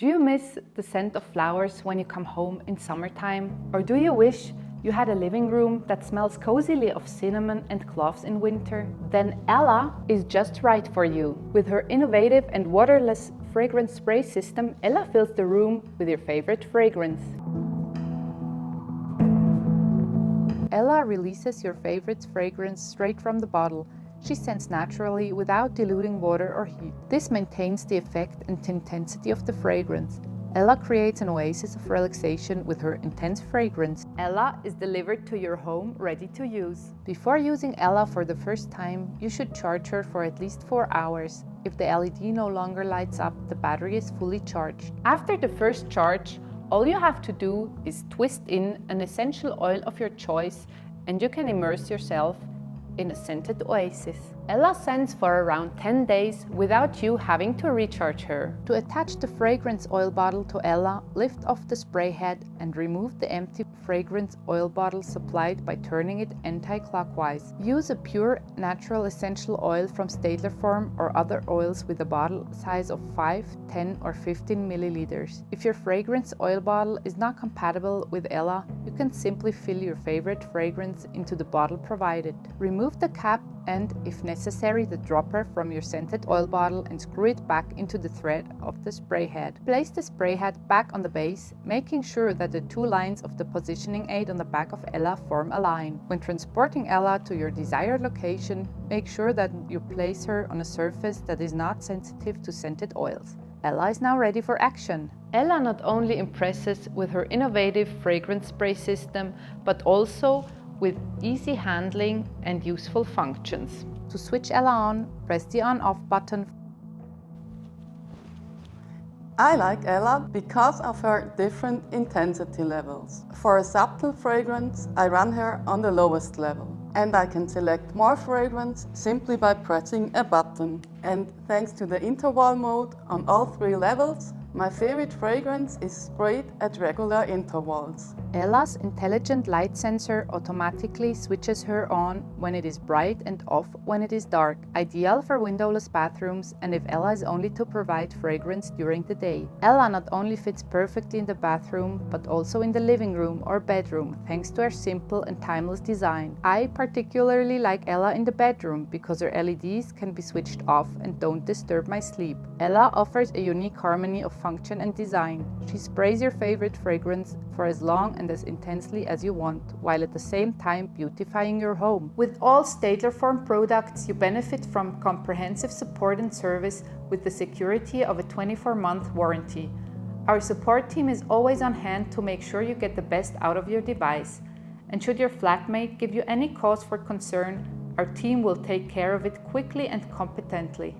Do you miss the scent of flowers when you come home in summertime? Or do you wish you had a living room that smells cozily of cinnamon and cloves in winter? Then Ella is just right for you. With her innovative and waterless fragrance spray system, Ella fills the room with your favorite fragrance. Ella releases your favorite fragrance straight from the bottle. She scents naturally without diluting water or heat. This maintains the effect and intensity of the fragrance. Ella creates an oasis of relaxation with her intense fragrance. Ella is delivered to your home ready to use. Before using Ella for the first time, you should charge her for at least 4 hours. If the LED no longer lights up, the battery is fully charged. After the first charge, all you have to do is twist in an essential oil of your choice and you can immerse yourself in a scented oasis. Ella scents for around 10 days without you having to recharge her. To attach the fragrance oil bottle to Ella, lift off the spray head and remove the empty fragrance oil bottle supplied by turning it anti-clockwise. Use a pure natural essential oil from Stadler form or other oils with a bottle size of 5, 10 or 15 milliliters. If your fragrance oil bottle is not compatible with Ella, you can simply fill your favorite fragrance into the bottle provided. Remove the cap and, if necessary, the dropper from your scented oil bottle and screw it back into the thread of the spray head. Place the spray head back on the base, making sure that the 2 lines of the positioning aid on the back of Ella form a line. When transporting Ella to your desired location, make sure that you place her on a surface that is not sensitive to scented oils. Ella is now ready for action. Ella not only impresses with her innovative fragrance spray system, but also with easy handling and useful functions. To switch Ella on, press the on-off button. I like Ella because of her different intensity levels. For a subtle fragrance, I run her on the lowest level. And I can select more fragrance simply by pressing a button. And thanks to the interval mode on all 3 levels, my favorite fragrance is sprayed at regular intervals. Ella's intelligent light sensor automatically switches her on when it is bright and off when it is dark, ideal for windowless bathrooms and if Ella is only to provide fragrance during the day. Ella not only fits perfectly in the bathroom, but also in the living room or bedroom, thanks to her simple and timeless design. I particularly like Ella in the bedroom because her LEDs can be switched off and don't disturb my sleep. Ella offers a unique harmony of function and design. She sprays your favorite fragrance for as long and as intensely as you want, while at the same time beautifying your home. With all Stadler Form products, you benefit from comprehensive support and service with the security of a 24-month warranty. Our support team is always on hand to make sure you get the best out of your device. And should your flatmate give you any cause for concern, our team will take care of it quickly and competently.